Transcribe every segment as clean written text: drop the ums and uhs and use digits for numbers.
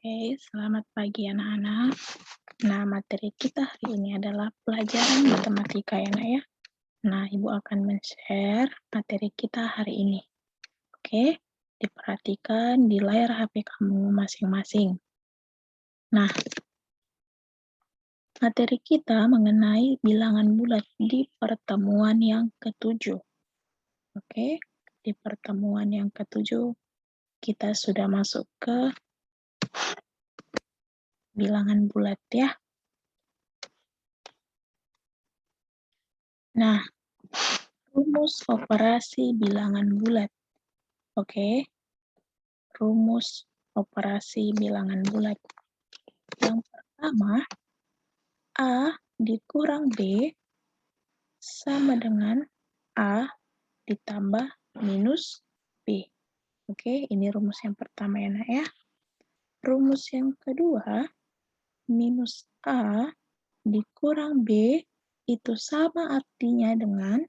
Oke, selamat pagi anak-anak. Nah, materi kita hari ini adalah pelajaran matematika ya, Nak ya. Nah, Ibu akan men-share materi kita hari ini. Oke, diperhatikan di layar HP kamu masing-masing. Nah, materi kita mengenai bilangan bulat di pertemuan yang ketujuh. Oke, di pertemuan yang ketujuh kita sudah masuk ke bilangan bulat ya. Nah, rumus operasi bilangan bulat. Oke, rumus operasi bilangan bulat. Yang pertama, A dikurang B sama dengan A ditambah minus B. Oke, ini rumus yang pertama ya, Nak ya. Rumus yang kedua, minus A dikurang B itu sama artinya dengan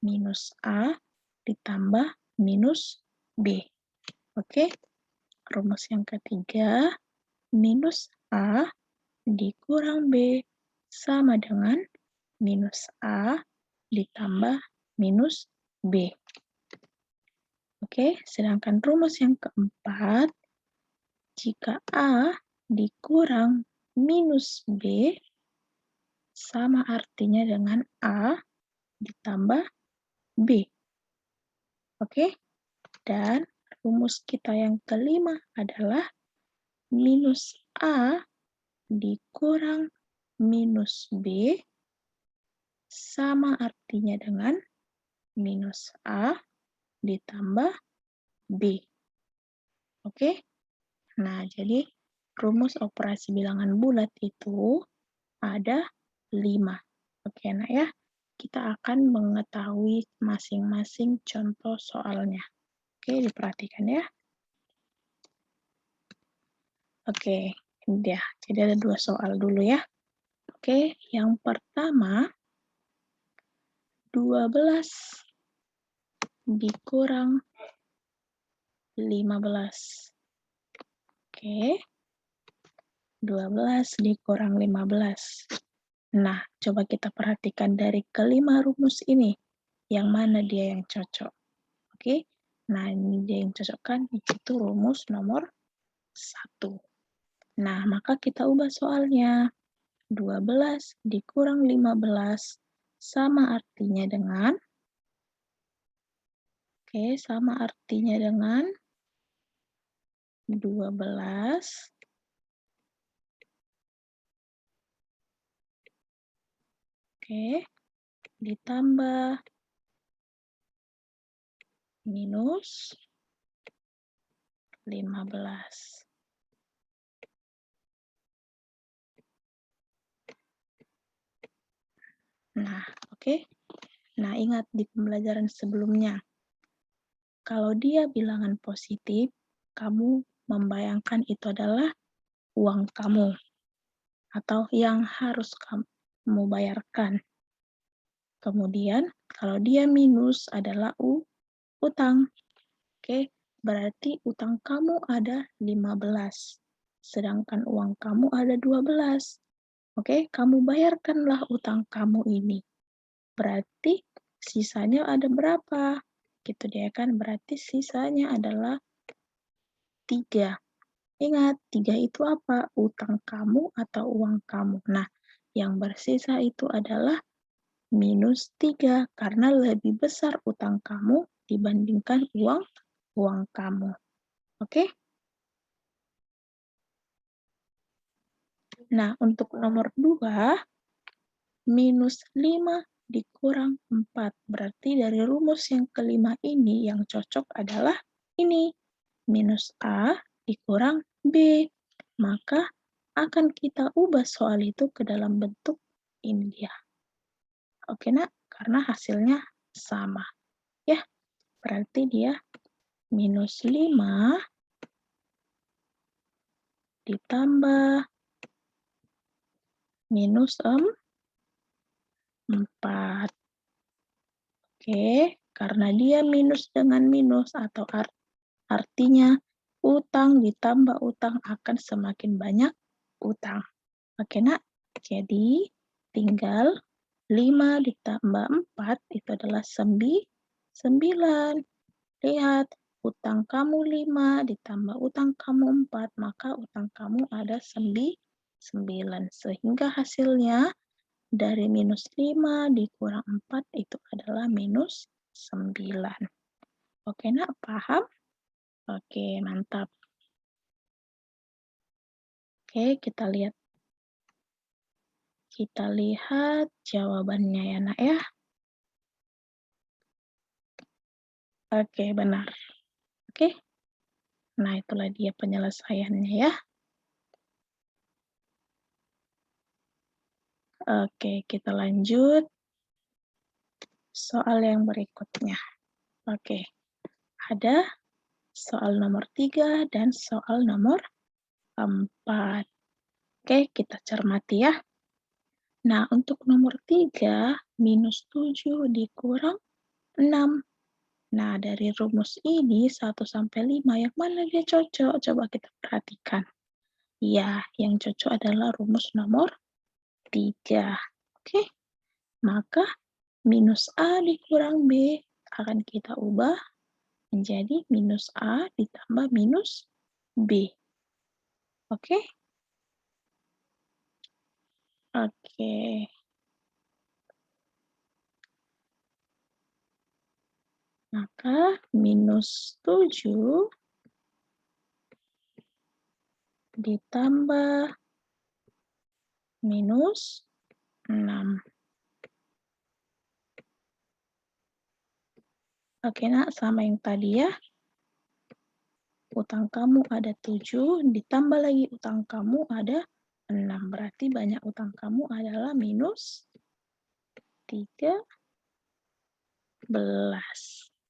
minus A ditambah minus B. Oke, rumus yang ketiga, minus A dikurang B sama dengan minus A ditambah minus B. Oke, sedangkan rumus yang keempat, jika A dikurang minus B sama artinya dengan A ditambah B. Oke, dan rumus kita yang kelima adalah minus A dikurang minus B sama artinya dengan minus A ditambah B. Oke? Nah, jadi rumus operasi bilangan bulat itu ada 5. Oke, nah ya. Kita akan mengetahui masing-masing contoh soalnya. Oke, diperhatikan ya. Oke, ini dia. Jadi ada 2 soal dulu ya. Oke, yang pertama 12 dikurang 15. Oke, 12 dikurang 15. Nah, coba kita perhatikan dari kelima rumus ini. Yang mana dia yang cocok? Oke, nah ini dia yang cocok kan? Itu rumus nomor 1. Nah, maka kita ubah soalnya. 12 dikurang 15 sama artinya dengan, oke, sama artinya dengan 12 oke, ditambah minus 15. Nah, oke. Nah, ingat di pembelajaran sebelumnya, kalau dia bilangan positif, kamu membayangkan itu adalah uang kamu atau yang harus kamu bayarkan. Kemudian, kalau dia minus adalah utang. Oke, berarti utang kamu ada 15, sedangkan uang kamu ada 12. Oke, kamu bayarkanlah utang kamu ini. Berarti sisanya ada berapa? Gitu dia kan, berarti sisanya adalah 3. Ingat, 3 itu apa? Utang kamu atau uang kamu. Nah, yang bersisa itu adalah minus 3 karena lebih besar utang kamu dibandingkan uang kamu. Oke? Nah, untuk nomor 2, minus 5 dikurang 4. Berarti dari rumus yang kelima ini yang cocok adalah ini. Minus A dikurang B. Maka akan kita ubah soal itu ke dalam bentuk ini dia. Oke, Nak? Karena hasilnya sama. Ya, berarti dia minus 5 ditambah minus 4. Oke, karena dia minus dengan minus atau artinya utang ditambah utang akan semakin banyak utang. Oke, Nak. Jadi, tinggal 5 ditambah 4 itu adalah 9. Lihat, utang kamu 5 ditambah utang kamu 4, maka utang kamu ada 9. Sehingga hasilnya dari minus 5 dikurang 4 itu adalah minus 9. Oke, Nak, paham? Oke, mantap. Oke, kita lihat jawabannya ya, Nak, ya. Oke, benar. Oke. Nah, itulah dia penyelesaiannya ya. Oke, kita lanjut soal yang berikutnya. Oke, ada soal nomor 3 dan soal nomor 4. Oke, kita cermati ya. Nah, untuk nomor 3, minus 7 dikurang 6. Nah, dari rumus ini 1 sampai 5, yang mana dia cocok? Coba kita perhatikan. Ya, yang cocok adalah rumus nomor 3. Oke, maka minus A dikurang B akan kita ubah menjadi minus A ditambah minus B. Oke? Oke. Maka minus 7 ditambah minus 6. Oke, Nak, sama yang tadi ya. Utang kamu ada 7, ditambah lagi utang kamu ada 6. Berarti banyak utang kamu adalah minus 13.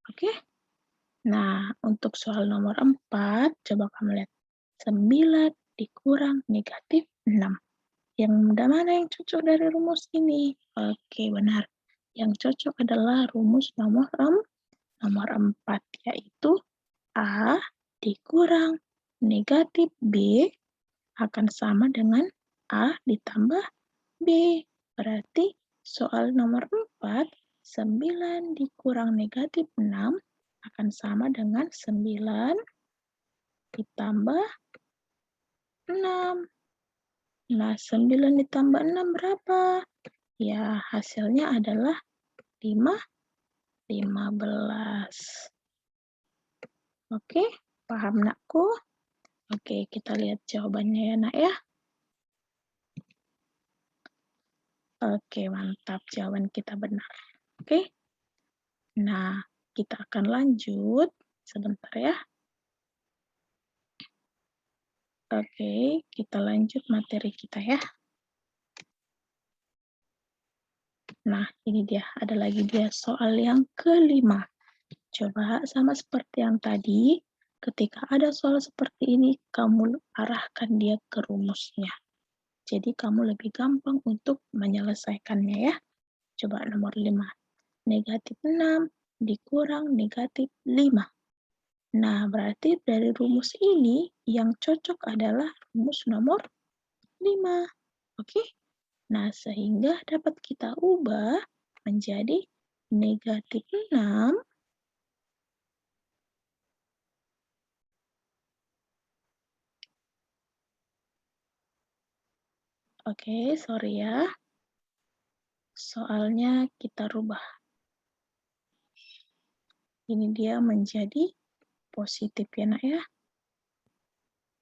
Oke? Nah, untuk soal nomor 4, coba kamu lihat. 9 dikurang negatif 6. Yang mana yang cocok dari rumus ini? Oke, benar. Yang cocok adalah rumus nomor 4, yaitu A dikurang negatif B akan sama dengan A ditambah B. Berarti soal nomor 4, 9 dikurang negatif 6 akan sama dengan 9 ditambah 6. Nah, 9 ditambah 6 berapa? Ya, hasilnya adalah 15. Oke, paham, Nakku? Oke, kita lihat jawabannya ya, Nak, ya. Oke, mantap. Jawaban kita benar. Oke. Nah, kita akan lanjut. Sebentar ya. Oke, kita lanjut materi kita ya. Nah, ini dia. Ada lagi dia soal yang kelima. Coba sama seperti yang tadi, ketika ada soal seperti ini, kamu arahkan dia ke rumusnya. Jadi kamu lebih gampang untuk menyelesaikannya ya. Coba nomor 5. Negatif 6 dikurang negatif 5. Nah, berarti dari rumus ini yang cocok adalah rumus nomor 5. Oke? Nah, sehingga dapat kita ubah menjadi negatif 6. Oke, sorry ya. Soalnya kita rubah. Ini dia menjadi positif ya, Nak ya.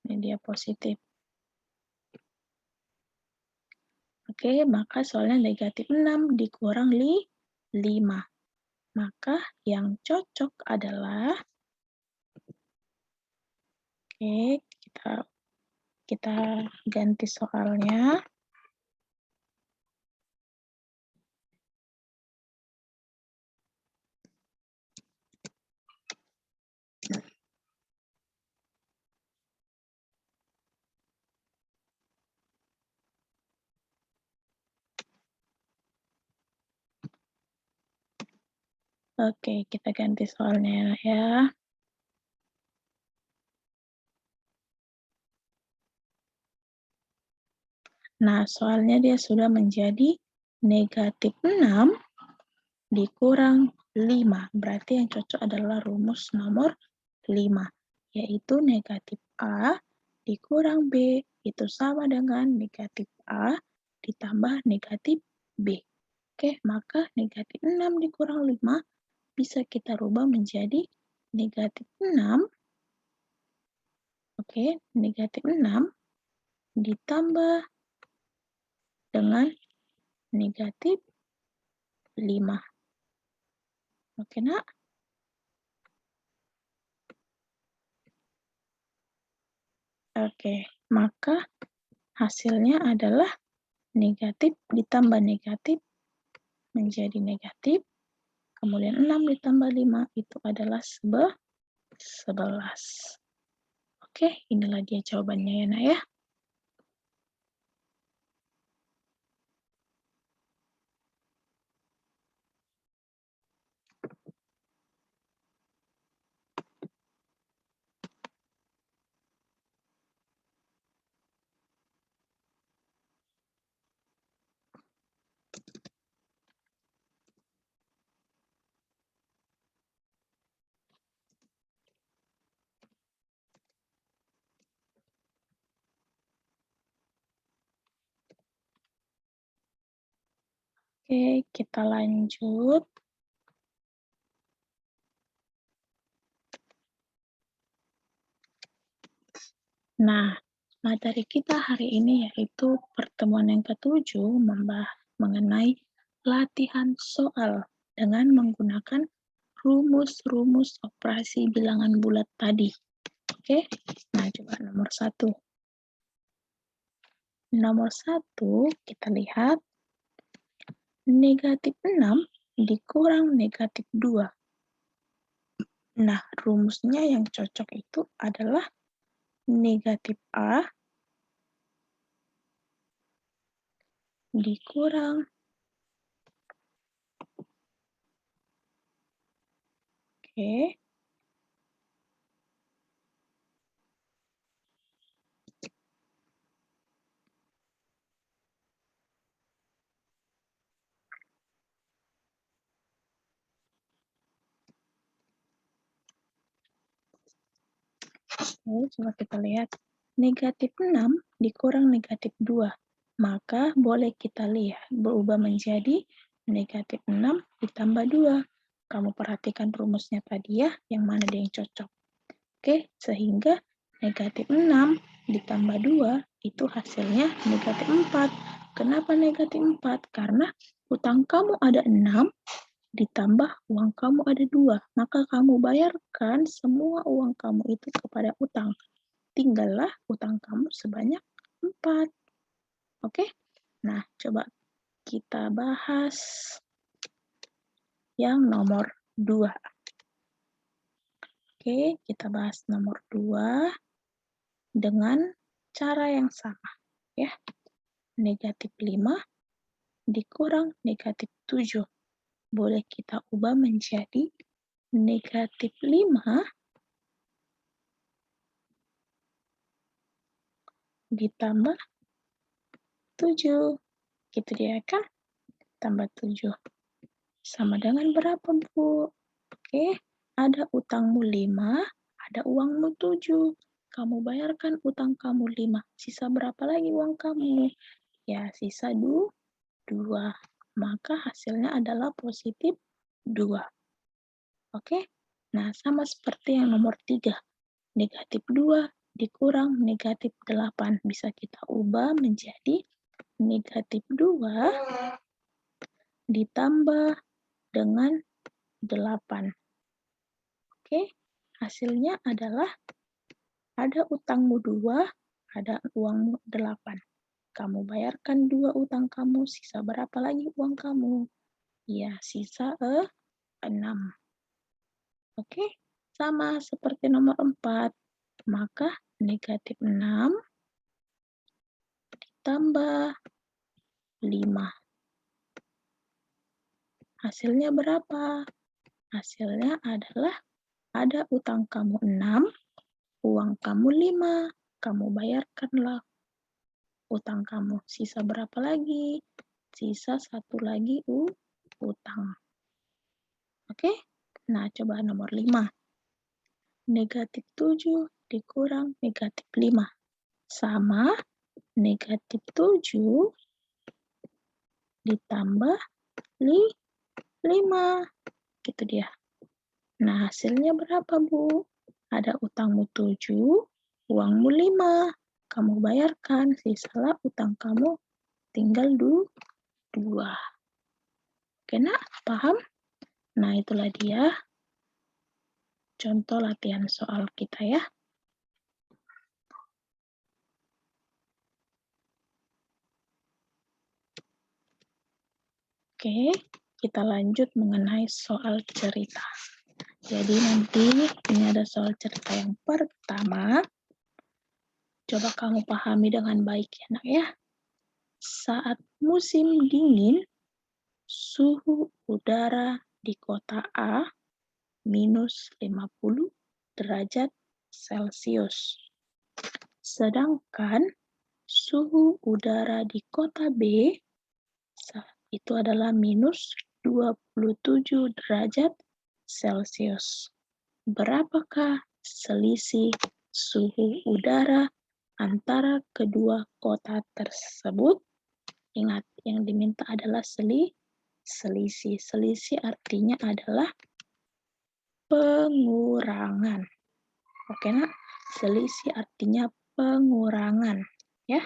Ini dia positif. Oke, maka soalnya negatif 6 dikurang 5. Maka yang cocok adalah, oke, kita ganti soalnya. Oke, kita ganti soalnya ya. Nah, soalnya dia sudah menjadi negatif 6 dikurang 5. Berarti yang cocok adalah rumus nomor 5, yaitu negatif A dikurang B itu sama dengan negatif A ditambah negatif B. Oke, maka negatif 6 dikurang 5 bisa kita rubah menjadi negatif 6. Oke, negatif 6 ditambah dengan negatif 5. Oke, nak? Oke, maka hasilnya adalah negatif ditambah negatif menjadi negatif. Kemudian 6 ditambah 5 itu adalah 11. Oke, inilah dia jawabannya ya, nak ya. Oke, kita lanjut. Nah, materi kita hari ini yaitu pertemuan yang ke-7 membahas mengenai latihan soal dengan menggunakan rumus-rumus operasi bilangan bulat tadi. Oke, nah coba nomor 1. Nomor 1 kita lihat negatif 6 dikurang negatif 2. Nah, rumusnya yang cocok itu adalah negatif A dikurang Oke. Oke, coba kita lihat. Negatif 6 dikurang negatif 2. Maka boleh kita lihat berubah menjadi negatif 6 ditambah 2. Kamu perhatikan rumusnya tadi ya, yang mana dia yang cocok. Oke, sehingga negatif 6 ditambah 2 itu hasilnya negatif 4. Kenapa negatif 4? Karena utang kamu ada 6, ditambah uang kamu ada 2, maka kamu bayarkan semua uang kamu itu kepada utang. Tinggallah utang kamu sebanyak 4. Oke? Nah, coba kita bahas yang nomor 2. Oke, kita bahas nomor 2 dengan cara yang sama. Ya, negatif 5 dikurang negatif 7. Boleh kita ubah menjadi negatif 5 ditambah 7. Gitu dia kan? Tambah 7. Sama dengan berapa, Bu? Oke, ada utangmu 5, ada uangmu 7. Kamu bayarkan utang kamu 5. Sisa berapa lagi uang kamu? Ya, sisa 2. Maka hasilnya adalah positif 2. Oke? Nah, sama seperti yang nomor 3. Negatif 2 dikurang negatif 8. Bisa kita ubah menjadi negatif 2 ditambah dengan 8. Oke? Hasilnya adalah ada utangmu 2, ada uangmu 8. Kamu bayarkan 2 utang kamu, sisa berapa lagi uang kamu? Ya, sisa 6. Oke, sama seperti nomor 4. Maka negatif 6 ditambah 5. Hasilnya berapa? Hasilnya adalah ada utang kamu 6, uang kamu 5. Kamu bayarkanlah utang kamu. Sisa berapa lagi? Sisa satu lagi utang. Oke? Nah, coba nomor 5. Negatif 7 dikurang negatif 5. Sama negatif 7 ditambah 5. Gitu dia. Nah, hasilnya berapa, Bu? Ada utangmu 7, uangmu 5. Kamu bayarkan, sisalah utang kamu tinggal 2. Oke, nak? Paham? Nah, itulah dia contoh latihan soal kita ya. Oke, kita lanjut mengenai soal cerita. Jadi nanti ini ada soal cerita yang pertama. Coba kamu pahami dengan baik ya, nak ya. Saat musim dingin, suhu udara di kota A minus 50 derajat Celcius. Sedangkan suhu udara di kota B itu adalah minus 27 derajat Celcius. Berapakah selisih suhu udara antara kedua kota tersebut? Ingat, yang diminta adalah selisih. Selisih artinya adalah pengurangan. Oke, nak? Selisih artinya pengurangan, ya.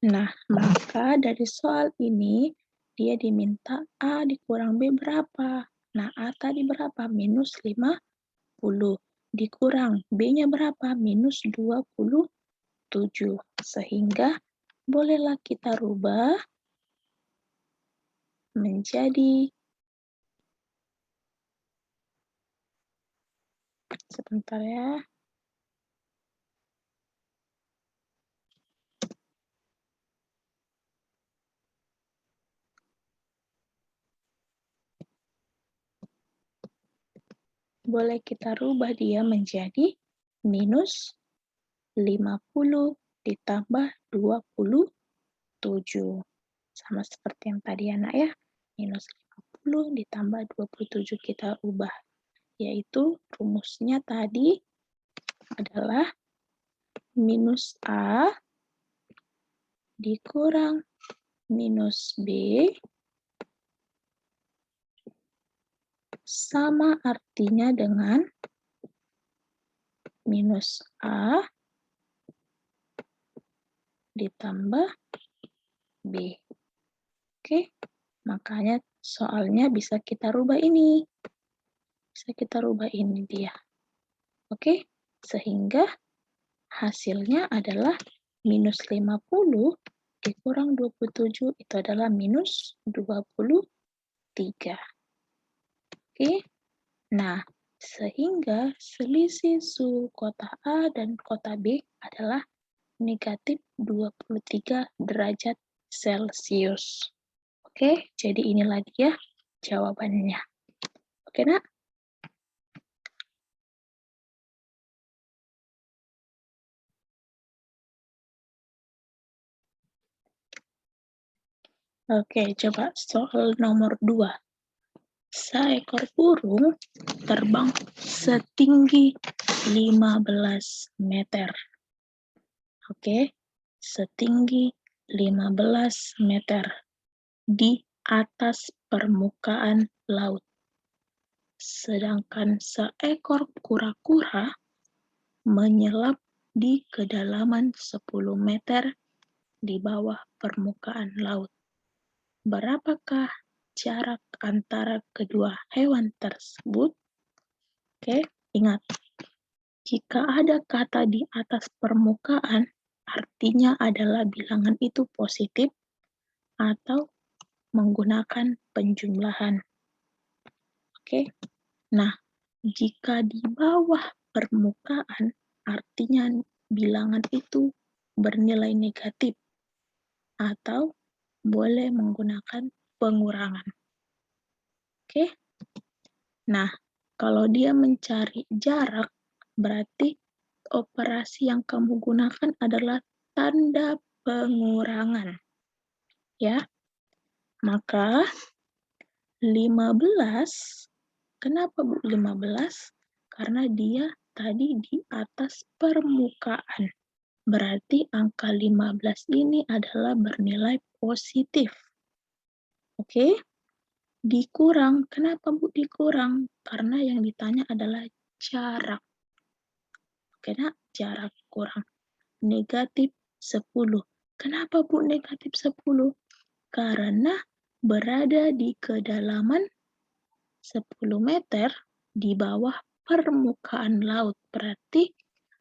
Nah, maka dari soal ini, dia diminta A dikurang B berapa? Nah, A tadi berapa? Minus 50. Dikurang B-nya berapa? Minus 27. Sehingga bolehlah kita rubah menjadi, sebentar ya. Boleh kita rubah dia menjadi minus 50 ditambah 27. Sama seperti yang tadi anak ya. Minus 50 ditambah 27 kita ubah. Yaitu rumusnya tadi adalah minus A dikurang minus B sama artinya dengan minus A ditambah B. Oke, makanya soalnya bisa kita rubah ini. Bisa kita rubah ini dia. Oke, sehingga hasilnya adalah minus 50 dikurang 27 itu adalah minus 23. Oke, nah sehingga selisih suhu kota A dan kota B adalah negatif 23 derajat Celcius. Oke, jadi inilah dia jawabannya. Oke, nak? Oke, coba soal nomor 2. Seekor burung terbang setinggi 15 meter. Oke, setinggi 15 meter di atas permukaan laut. Sedangkan seekor kura-kura menyelam di kedalaman 10 meter di bawah permukaan laut. Berapakah jarak antara kedua hewan tersebut? Oke, ingat. Jika ada kata di atas permukaan, artinya adalah bilangan itu positif atau menggunakan penjumlahan. Oke. Nah, jika di bawah permukaan, artinya bilangan itu bernilai negatif atau boleh menggunakan pengurangan. Oke. Nah, Kalau dia mencari jarak, berarti operasi yang kamu gunakan adalah tanda pengurangan. Ya, maka 15, kenapa Bu 15? Karena dia tadi di atas permukaan. Berarti angka 15 ini adalah bernilai positif. Oke? Dikurang, kenapa Bu dikurang? Karena yang ditanya adalah jarak. Karena jarak kurang. Negatif 10. Kenapa Bu negatif 10? Karena berada di kedalaman 10 meter di bawah permukaan laut. Berarti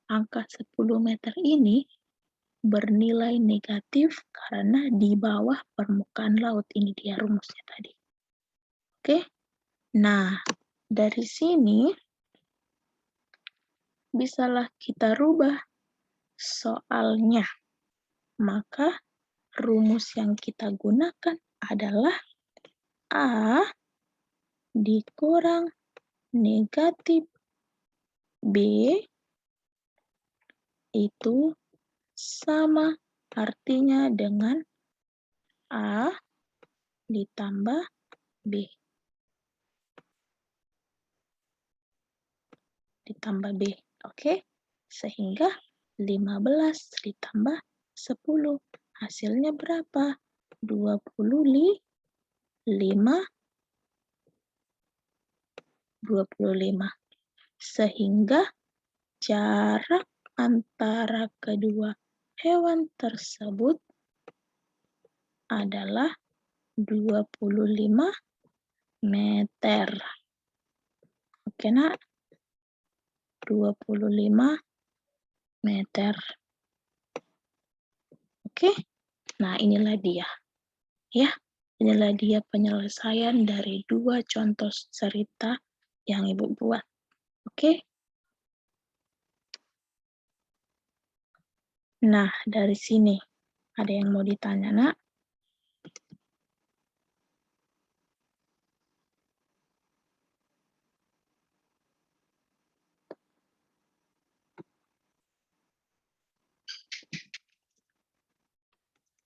angka 10 meter ini bernilai negatif karena di bawah permukaan laut. Ini dia rumusnya tadi. Oke? Nah, dari sini bisalah kita rubah soalnya. Maka rumus yang kita gunakan adalah A dikurang negatif B itu sama artinya dengan A ditambah B. Ditambah B. Oke? Sehingga 15 ditambah 10. Hasilnya berapa? 25. 25. Sehingga jarak antara kedua hewan tersebut adalah 25 meter. Oke, Nak? 25 meter. Oke? Nah, inilah dia. Ya, inilah dia penyelesaian dari 2 contoh cerita yang Ibu buat. Oke? Nah, dari sini ada yang mau ditanya, Nak?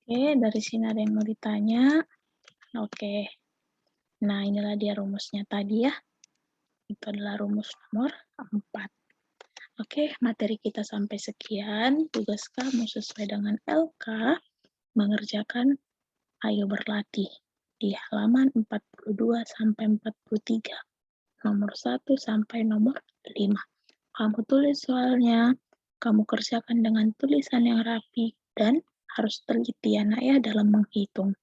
Oke, dari sini ada yang mau ditanya. Oke. Nah, inilah dia rumusnya tadi ya. Itu adalah rumus nomor 4. Oke, materi kita sampai sekian. Tugas kamu sesuai dengan LK mengerjakan Ayo Berlatih di halaman 42 sampai 43. Nomor 1 sampai nomor 5. Kamu tulis soalnya, kamu kerjakan dengan tulisan yang rapi dan harus teliti ya Nak ya dalam menghitung.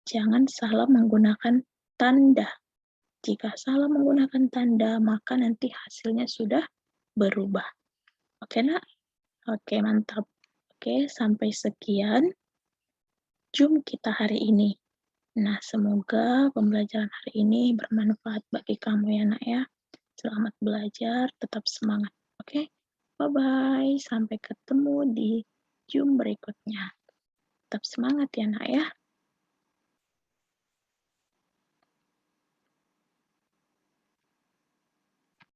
Jangan salah menggunakan tanda. Jika salah menggunakan tanda, maka nanti hasilnya sudah berubah. Oke, Nak? Oke, mantap. Oke, sampai sekian Zoom kita hari ini. Nah, semoga pembelajaran hari ini bermanfaat bagi kamu ya, Nak ya. Selamat belajar, tetap semangat. Oke? Bye-bye. Sampai ketemu di Zoom berikutnya. Tetap semangat ya, Nak ya.